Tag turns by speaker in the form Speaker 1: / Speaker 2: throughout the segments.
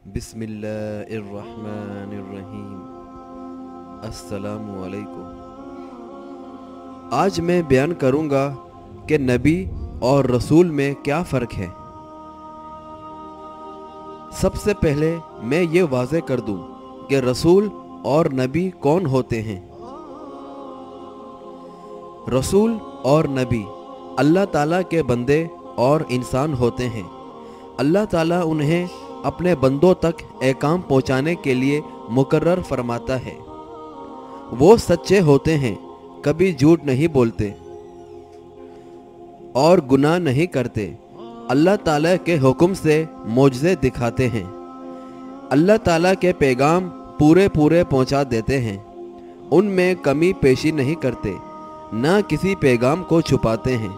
Speaker 1: बिस्मिल्लाहिर्रहमानिर्रहीम। अस्सलामु अलैकुम। आज मैं बयान करूँगा कि नबी और रसूल में क्या फ़र्क है। सबसे पहले मैं ये वाज़ेह कर दूँ कि रसूल और नबी कौन होते हैं। रसूल और नबी अल्लाह ताला के बंदे और इंसान होते हैं। अल्लाह ताला उन्हें अपने बंदों तक एहकाम पहुँचाने के लिए मुकर्रर फरमाता है। वो सच्चे होते हैं, कभी झूठ नहीं बोलते और गुनाह नहीं करते। अल्लाह ताला के हुक्म से मोजज़े दिखाते हैं। अल्लाह ताला के पैगाम पूरे पहुँचा देते हैं। उनमें कमी पेशी नहीं करते, ना किसी पैगाम को छुपाते हैं।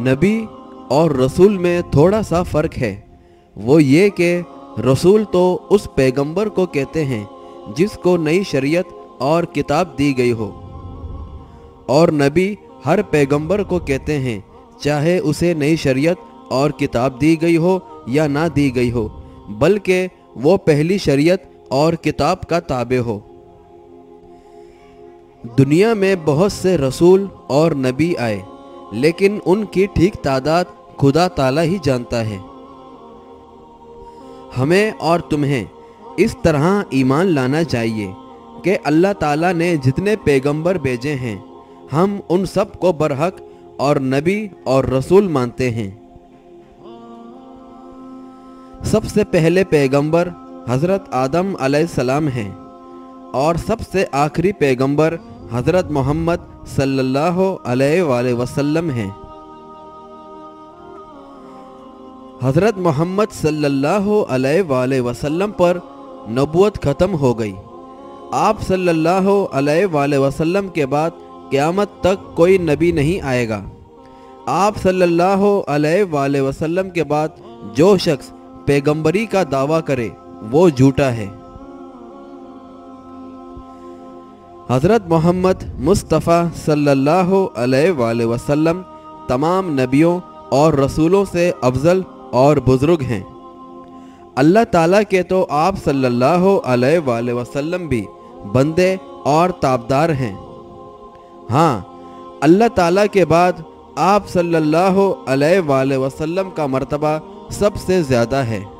Speaker 1: नबी और रसूल में थोड़ा सा फ़र्क है। वो ये कि रसूल तो उस पैगंबर को कहते हैं जिसको नई शरीयत और किताब दी गई हो, और नबी हर पैगंबर को कहते हैं, चाहे उसे नई शरीयत और किताब दी गई हो या ना दी गई हो, बल्कि वो पहली शरीयत और किताब का ताबे हो। दुनिया में बहुत से रसूल और नबी आए, लेकिन उनकी ठीक तादाद खुदा ताला ही जानता है। हमें और तुम्हें इस तरह ईमान लाना चाहिए कि अल्लाह ताला ने जितने पैगंबर भेजे हैं, हम उन सब को बरहक और नबी और रसूल मानते हैं। सबसे पहले पैगंबर हज़रत आदम अलैहिस्सलाम हैं और सबसे आखिरी पैगंबर हज़रत मोहम्मद सल्लल्लाहु अलैहि वसल्लम हैं। हज़रत मोहम्मद सल्लल्लाहु अलैहि वसल्लम पर नबूवत ख़त्म हो गई। आप सल्लल्लाहु अलैहि वसल्लम के बाद क़यामत तक कोई नबी नहीं आएगा। आप सल्लल्लाहु अलैहि वसल्लम के बाद जो शख्स पैगंबरी का दावा करे वो झूठा है। हज़रत मोहम्मद मुस्तफ़ा सल्लल्लाहु अलैहि वसल्लम तमाम नबियों और रसूलों से अफजल और बुज़ुर्ग हैं। अल्लाह ताला के तो आप सल्लल्लाहु अलैहि वसल्लम भी बंदे और ताबदार हैं। हाँ, अल्लाह ताला के बाद आप सल्लल्लाहु अलैहि वसल्लम का मर्तबा सबसे ज़्यादा है।